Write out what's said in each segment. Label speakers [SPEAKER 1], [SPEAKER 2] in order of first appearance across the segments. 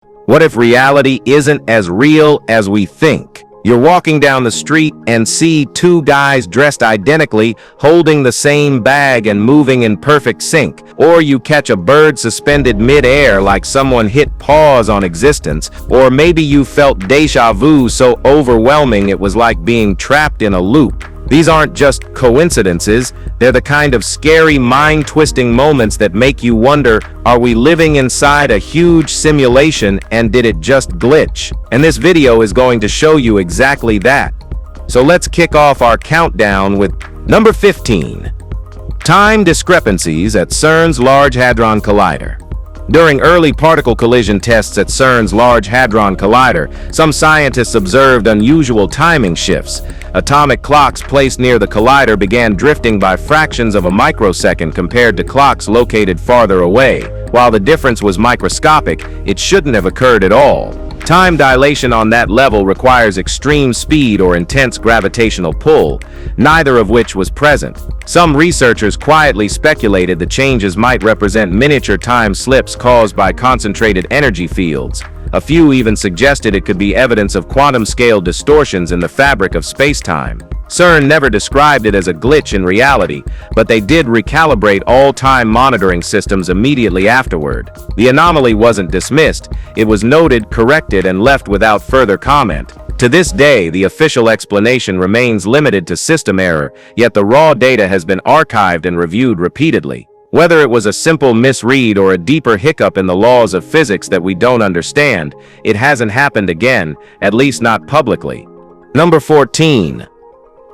[SPEAKER 1] What if reality isn't as real as we think? You're walking down the street and see two guys dressed identically, holding the same bag and moving in perfect sync. Or you catch a bird suspended mid-air like someone hit pause on existence. Or maybe you felt déjà vu so overwhelming it was like being trapped in a loop. These aren't just coincidences, they're the kind of scary, mind-twisting moments that make you wonder, are we living inside a huge simulation and did it just glitch? And this video is going to show you exactly that. So let's kick off our countdown with number 15. Time discrepancies at CERN's Large Hadron Collider. During early particle collision tests at CERN's Large Hadron Collider, some scientists observed unusual timing shifts. Atomic clocks placed near the collider began drifting by fractions of a microsecond compared to clocks located farther away. While the difference was microscopic, it shouldn't have occurred at all. Time dilation on that level requires extreme speed or intense gravitational pull, neither of which was present. Some researchers quietly speculated the changes might represent miniature time slips caused by concentrated energy fields. A few even suggested it could be evidence of quantum-scale distortions in the fabric of space-time. CERN never described it as a glitch in reality, but they did recalibrate all time monitoring systems immediately afterward. The anomaly wasn't dismissed, it was noted, corrected, and left without further comment. To this day, the official explanation remains limited to system error, yet the raw data has been archived and reviewed repeatedly. Whether it was a simple misread or a deeper hiccup in the laws of physics that we don't understand, it hasn't happened again, at least not publicly. Number 14.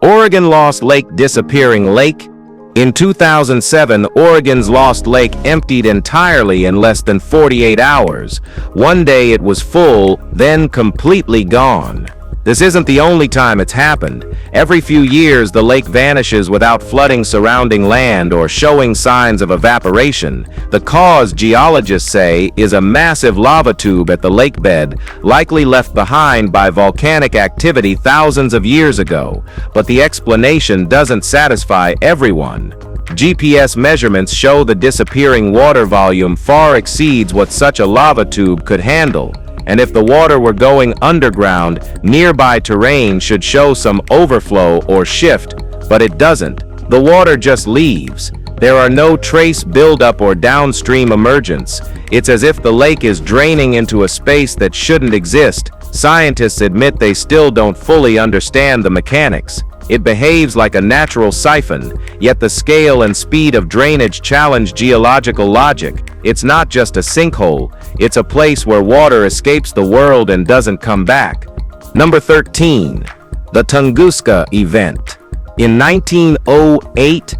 [SPEAKER 1] Oregon Lost Lake disappearing lake. In 2007, Oregon's Lost Lake emptied entirely in less than 48 hours. One day it was full, then completely gone. This isn't the only time it's happened. Every few years, the lake vanishes without flooding surrounding land or showing signs of evaporation. The cause, geologists say, is a massive lava tube at the lake bed, likely left behind by volcanic activity thousands of years ago. But the explanation doesn't satisfy everyone. GPS measurements show the disappearing water volume far exceeds what such a lava tube could handle. And if the water were going underground, nearby terrain should show some overflow or shift, but it doesn't. The water just leaves. There are no trace buildup or downstream emergence. It's as if the lake is draining into a space that shouldn't exist. Scientists admit they still don't fully understand the mechanics. It behaves like a natural siphon, yet the scale and speed of drainage challenge geological logic. It's not just a sinkhole, it's a place where water escapes the world and doesn't come back. Number 13. The Tungusa Event. In 1908,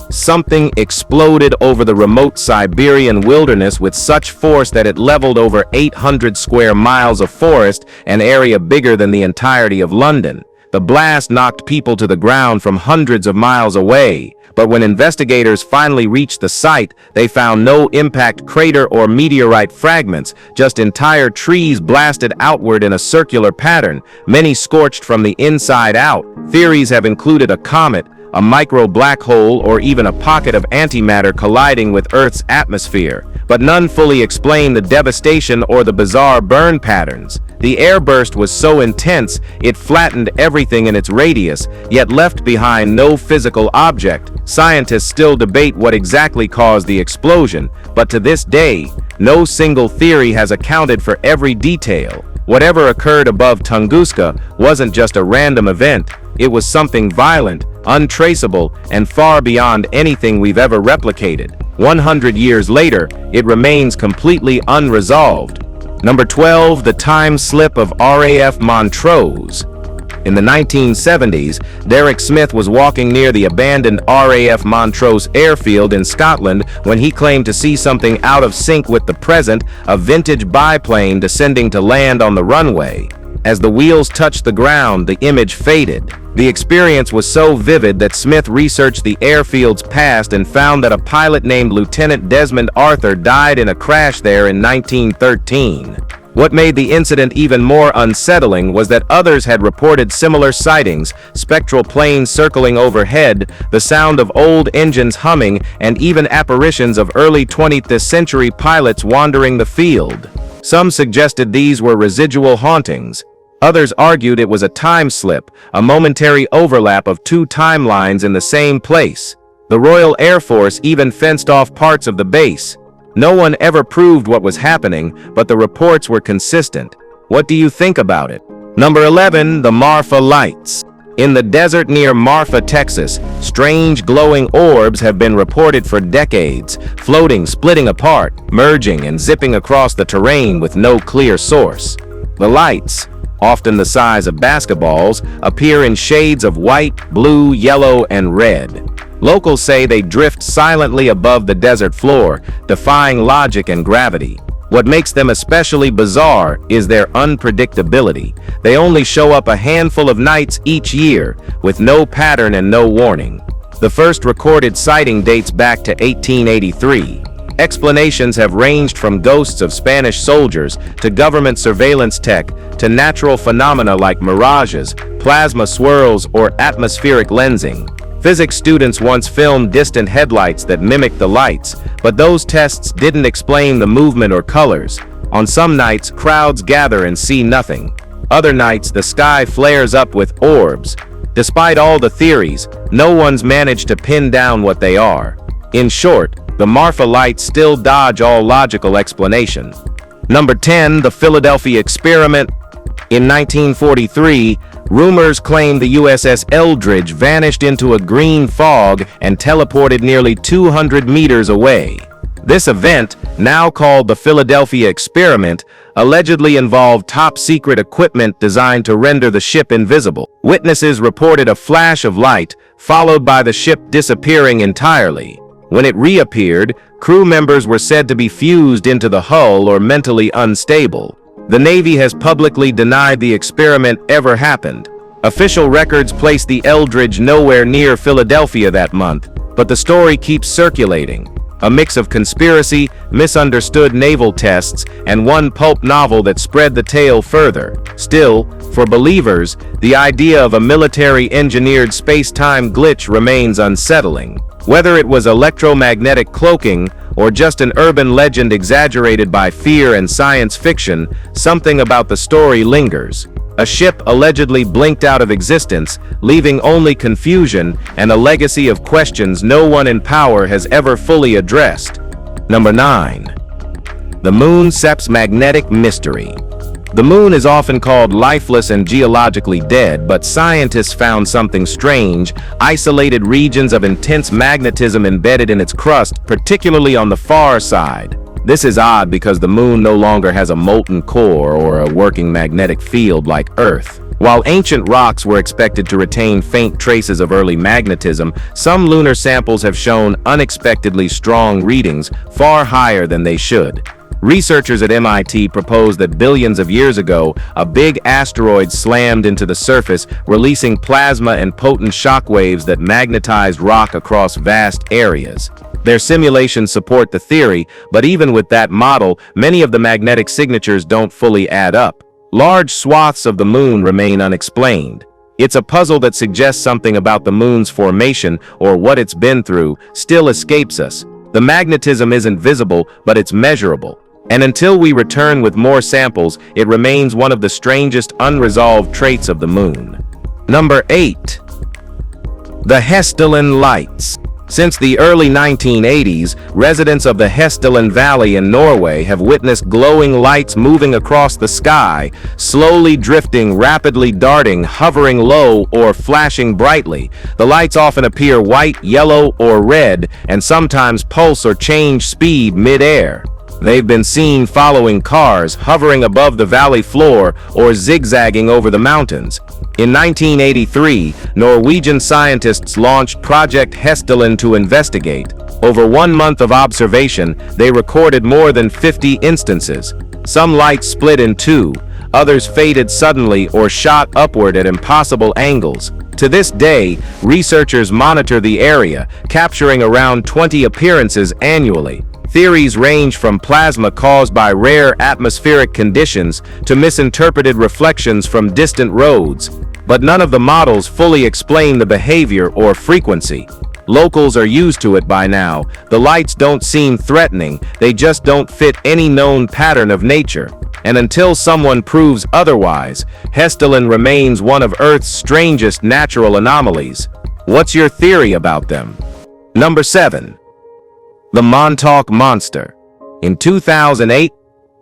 [SPEAKER 1] something exploded over the remote Siberian wilderness with such force that it leveled over 800 square miles of forest, an area bigger than the entirety of London. The blast knocked people to the ground from hundreds of miles away, but when investigators finally reached the site, they found no impact crater or meteorite fragments, just entire trees blasted outward in a circular pattern, many scorched from the inside out. Theories have included a comet, a micro black hole, or even a pocket of antimatter colliding with Earth's atmosphere, but none fully explain the devastation or the bizarre burn patterns. The airburst was so intense, it flattened everything in its radius, yet left behind no physical object. Scientists still debate what exactly caused the explosion, but to this day, no single theory has accounted for every detail. Whatever occurred above Tunguska wasn't just a random event, it was something violent, untraceable, and far beyond anything we've ever replicated. 100 years later, it remains completely unresolved. Number 12. The time slip of RAF Montrose. In the 1970s, Derek Smith was walking near the abandoned RAF Montrose airfield in Scotland when he claimed to see something out of sync with the present, a vintage biplane descending to land on the runway. As the wheels touched the ground, the image faded. The experience was so vivid that Smith researched the airfield's past and found that a pilot named Lieutenant Desmond Arthur died in a crash there in 1913. What made the incident even more unsettling was that others had reported similar sightings, spectral planes circling overhead, the sound of old engines humming, and even apparitions of early 20th century pilots wandering the field. Some suggested these were residual hauntings. Others argued it was a time slip, a momentary overlap of two timelines in the same place. The Royal Air Force even fenced off parts of the base. No one ever proved what was happening, but the reports were consistent. What do you think about it? Number 11, the Marfa Lights. In the desert near Marfa, Texas, strange glowing orbs have been reported for decades, floating, splitting apart, merging, and zipping across the terrain with no clear source. The lights, often the size of basketballs, appear in shades of white, blue, yellow, and red. Locals say they drift silently above the desert floor, defying logic and gravity. What makes them especially bizarre is their unpredictability. They only show up a handful of nights each year, with no pattern and no warning. The first recorded sighting dates back to 1883. Explanations have ranged from ghosts of Spanish soldiers to government surveillance tech to natural phenomena like mirages, plasma swirls, or atmospheric lensing. Physics students once filmed distant headlights that mimicked the lights, but those tests didn't explain the movement or colors. On some nights, crowds gather and see nothing. Other nights, the sky flares up with orbs. Despite all the theories, no one's managed to pin down what they are. In short, the Marfa Lights still dodge all logical explanation. Number 10, the Philadelphia Experiment. In 1943, rumors claim the USS Eldridge vanished into a green fog and teleported nearly 200 meters away. This event, now called the Philadelphia Experiment, allegedly involved top-secret equipment designed to render the ship invisible. Witnesses reported a flash of light, followed by the ship disappearing entirely. When it reappeared, crew members were said to be fused into the hull or mentally unstable. The Navy has publicly denied the experiment ever happened. Official records place the Eldridge nowhere near Philadelphia that month, but the story keeps circulating. A mix of conspiracy, misunderstood naval tests, and one pulp novel that spread the tale further. Still, for believers, the idea of a military-engineered space-time glitch remains unsettling. Whether it was electromagnetic cloaking or just an urban legend exaggerated by fear and science fiction, something about the story lingers. A ship allegedly blinked out of existence, leaving only confusion and a legacy of questions no one in power has ever fully addressed. Number 9. The Moon Seeps Magnetic Mystery. The moon is often called lifeless and geologically dead, but scientists found something strange: isolated regions of intense magnetism embedded in its crust, particularly on the far side. This is odd because the moon no longer has a molten core or a working magnetic field like Earth. While ancient rocks were expected to retain faint traces of early magnetism, some lunar samples have shown unexpectedly strong readings, far higher than they should. Researchers at MIT propose that billions of years ago, a big asteroid slammed into the surface, releasing plasma and potent shock waves that magnetized rock across vast areas. Their simulations support the theory, but even with that model, many of the magnetic signatures don't fully add up. Large swaths of the moon remain unexplained. It's a puzzle that suggests something about the moon's formation or what it's been through still escapes us. The magnetism isn't visible, but it's measurable. And until we return with more samples, it remains one of the strangest unresolved traits of the moon. Number 8. The Hestilin Lights. Since the early 1980s, residents of the Hestilin Valley in Norway have witnessed glowing lights moving across the sky, slowly drifting, rapidly darting, hovering low, or flashing brightly. The lights often appear white, yellow, or red, and sometimes pulse or change speed mid-air. They've been seen following cars, hovering above the valley floor, or zigzagging over the mountains. In 1983, Norwegian scientists launched Project Hestilin to investigate. Over 1 month of observation, they recorded more than 50 instances. Some lights split in two, others faded suddenly or shot upward at impossible angles. To this day, researchers monitor the area, capturing around 20 appearances annually. Theories range from plasma caused by rare atmospheric conditions to misinterpreted reflections from distant roads, but none of the models fully explain the behavior or frequency. Locals are used to it by now. The lights don't seem threatening, they just don't fit any known pattern of nature. And until someone proves otherwise, Hestilin remains one of Earth's strangest natural anomalies. What's your theory about them? Number 7. The Montalk Monster. In 2008,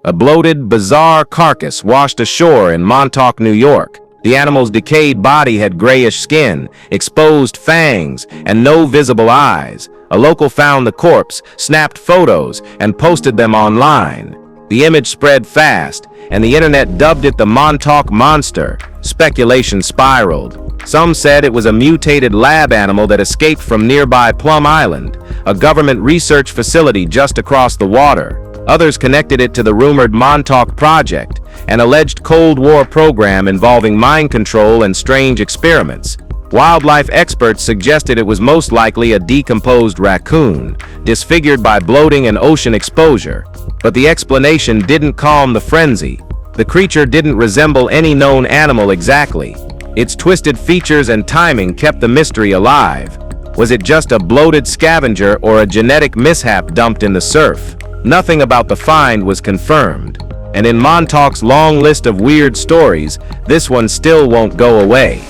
[SPEAKER 1] a bloated, bizarre carcass washed ashore in Montalk, New York. The animal's decayed body had grayish skin, exposed fangs, and no visible eyes. A local found the corpse, snapped photos, and posted them online. The image spread fast, and the internet dubbed it the Montalk Monster. Speculation spiraled. Some said it was a mutated lab animal that escaped from nearby Plum Island, a government research facility just across the water. Others connected it to the rumored Montalk Project, an alleged Cold War program involving mind control and strange experiments. Wildlife experts suggested it was most likely a decomposed raccoon, disfigured by bloating and ocean exposure. But the explanation didn't calm the frenzy. The creature didn't resemble any known animal exactly. Its twisted features and timing kept the mystery alive. Was it just a bloated scavenger or a genetic mishap dumped in the surf? Nothing about the find was confirmed. And in Montalk's long list of weird stories, this one still won't go away.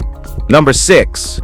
[SPEAKER 1] Number 6.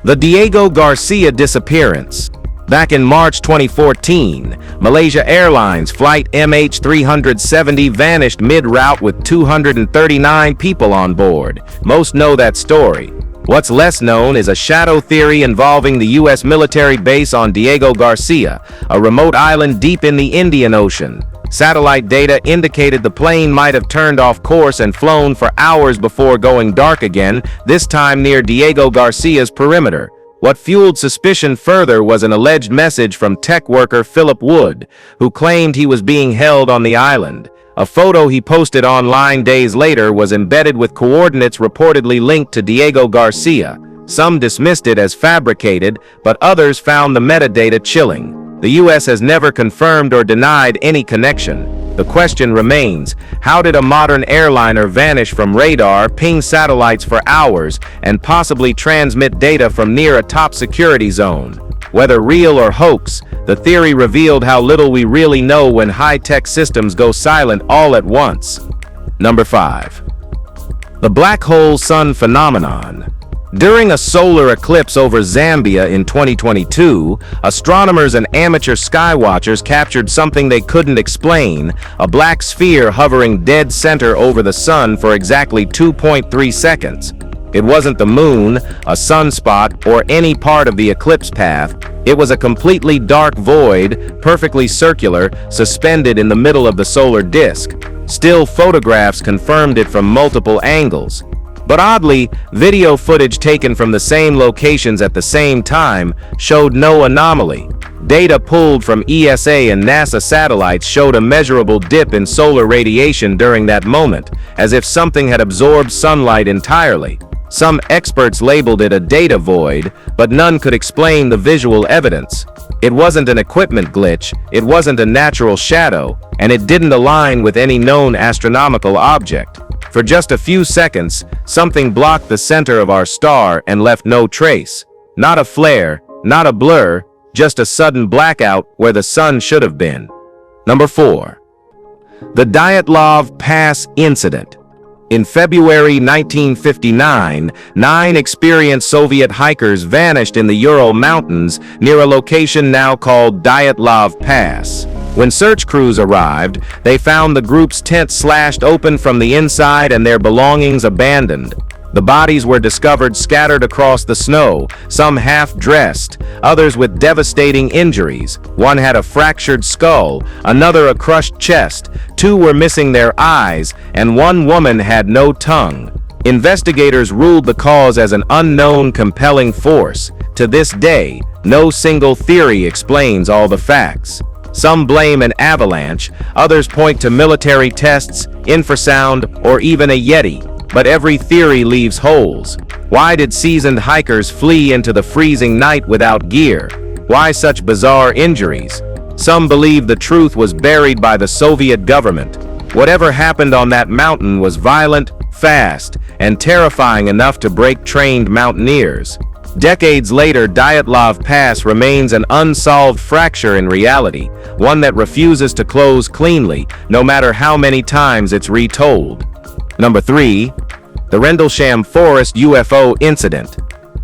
[SPEAKER 1] The Diego Garcia disappearance. Back in March 2014, Malaysia Airlines flight MH370 vanished mid-route with 239 people on board. Most know that story. What's less known is a shadow theory involving the U.S. military base on Diego Garcia, a remote island deep in the Indian Ocean. Satellite data indicated the plane might have turned off course and flown for hours before going dark again, this time near Diego Garcia's perimeter. What fueled suspicion further was an alleged message from tech worker Philip Wood, who claimed he was being held on the island. A photo he posted online days later was embedded with coordinates reportedly linked to Diego Garcia. Some dismissed it as fabricated, but others found the metadata chilling. The U.S. has never confirmed or denied any connection. The question remains, how did a modern airliner vanish from radar, ping satellites for hours, and possibly transmit data from near a top security zone? Whether real or hoax, the theory revealed how little we really know when high-tech systems go silent all at once. Number 5. The black hole sun phenomenon. During a solar eclipse over Zambia in 2022, astronomers and amateur skywatchers captured something they couldn't explain, a black sphere hovering dead center over the sun for exactly 2.3 seconds. It wasn't the moon, a sunspot, or any part of the eclipse path. It was a completely dark void, perfectly circular, suspended in the middle of the solar disk. Still photographs confirmed it from multiple angles. But oddly, video footage taken from the same locations at the same time showed no anomaly. Data pulled from ESA and NASA satellites showed a measurable dip in solar radiation during that moment, as if something had absorbed sunlight entirely. Some experts labeled it a data void, but none could explain the visual evidence. It wasn't an equipment glitch, it wasn't a natural shadow, and it didn't align with any known astronomical object. For just a few seconds, something blocked the center of our star and left no trace. Not a flare, not a blur, just a sudden blackout where the sun should have been. Number 4. The Dietlav Pass Incident. In February 1959, 9 experienced Soviet hikers vanished in the Ural Mountains near a location now called Dietlav Pass. When search crews arrived, they found the group's tent slashed open from the inside and their belongings abandoned. The bodies were discovered scattered across the snow, some half-dressed, others with devastating injuries. One had a fractured skull, another a crushed chest, 2 were missing their eyes, and 1 woman had no tongue. Investigators ruled the cause as an unknown compelling force. To this day, no single theory explains all the facts. Some blame an avalanche, others point to military tests, infrasound, or even a Yeti. But every theory leaves holes. Why did seasoned hikers flee into the freezing night without gear? Why such bizarre injuries? Some believe the truth was buried by the Soviet government. Whatever happened on that mountain was violent, fast, and terrifying enough to break trained mountaineers. Decades later, Dietlav Pass remains an unsolved fracture in reality, one that refuses to close cleanly, no matter how many times it's retold. Number 3. The Rendlessham Forest UFO Incident.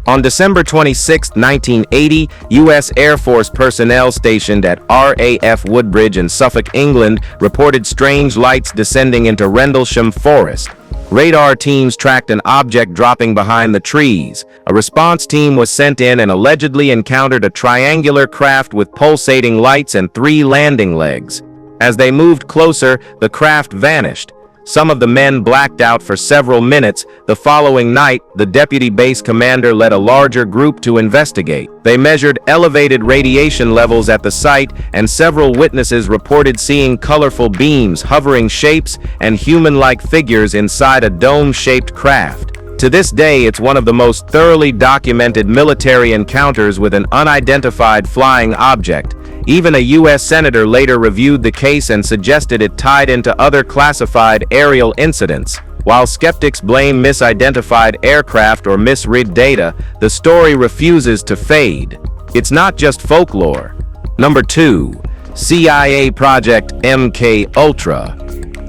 [SPEAKER 1] On December 26, 1980, U.S. Air Force personnel stationed at RAF Woodbridge in Suffolk, England, reported strange lights descending into Rendlessham Forest. Radar teams tracked an object dropping behind the trees. A response team was sent in and allegedly encountered a triangular craft with pulsating lights and 3 landing legs. As they moved closer, the craft vanished. Some of the men blacked out for several minutes. The following night, the deputy base commander led a larger group to investigate. They measured elevated radiation levels at the site, and several witnesses reported seeing colorful beams, hovering shapes, and human-like figures inside a dome-shaped craft. To this day, it's one of the most thoroughly documented military encounters with an unidentified flying object. Even a U.S. senator later reviewed the case and suggested it tied into other classified aerial incidents. While skeptics blame misidentified aircraft or misread data, the story refuses to fade. It's not just folklore. Number 2. CIA Project MK-Ultra.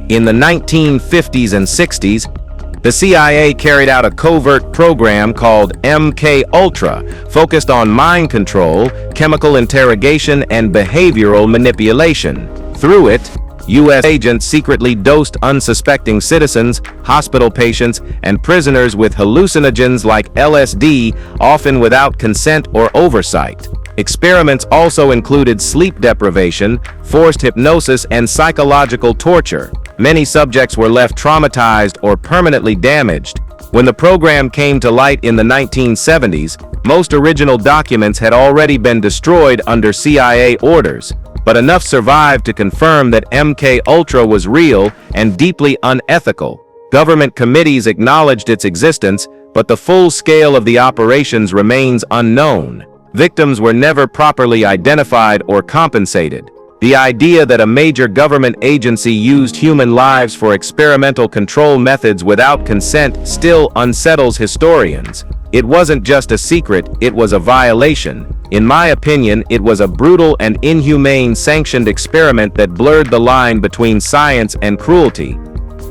[SPEAKER 1] In the 1950s and 60s, the CIA carried out a covert program called MK-Ultra, focused on mind control, chemical interrogation, and behavioral manipulation. Through it, U.S. agents secretly dosed unsuspecting citizens, hospital patients, and prisoners with hallucinogens like LSD, often without consent or oversight. Experiments also included sleep deprivation, forced hypnosis, and psychological torture. Many subjects were left traumatized or permanently damaged. When the program came to light in the 1970s, most original documents had already been destroyed under CIA orders, but enough survived to confirm that MK-Ultra was real and deeply unethical. Government committees acknowledged its existence, but the full scale of the operations remains unknown. Victims were never properly identified or compensated. The idea that a major government agency used human lives for experimental control methods without consent still unsettles historians. It wasn't just a secret, it was a violation. In my opinion, it was a brutal and inhumane sanctioned experiment that blurred the line between science and cruelty.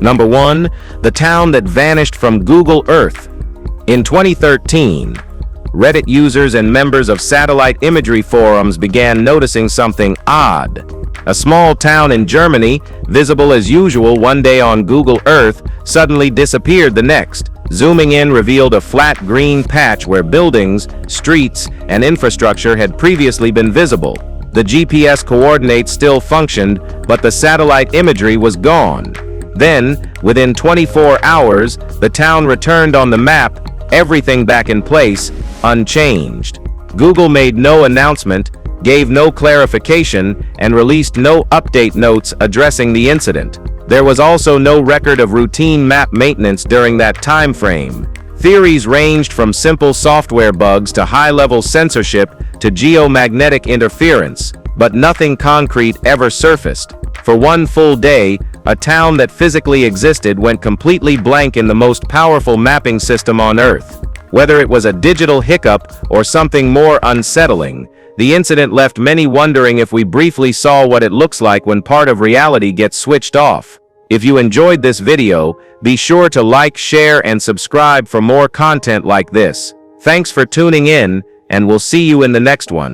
[SPEAKER 1] Number 1. The town that vanished from Google Earth. In 2013, Reddit users and members of satellite imagery forums began noticing something odd. A small town in Germany, visible as usual one day on Google Earth, suddenly disappeared the next. Zooming in revealed a flat green patch where buildings, streets, and infrastructure had previously been visible. The GPS coordinates still functioned, but the satellite imagery was gone. Then, within 24 hours, the town returned on the map, everything back in place, unchanged. Google made no announcement, gave no clarification, and released no update notes addressing the incident. There was also no record of routine map maintenance during that time frame. Theories ranged from simple software bugs to high-level censorship to geomagnetic interference, but nothing concrete ever surfaced. For one full day, a town that physically existed went completely blank in the most powerful mapping system on Earth. Whether it was a digital hiccup or something more unsettling, the incident left many wondering if we briefly saw what it looks like when part of reality gets switched off. If you enjoyed this video, be sure to like, share, and subscribe for more content like this. Thanks for tuning in, and we'll see you in the next one.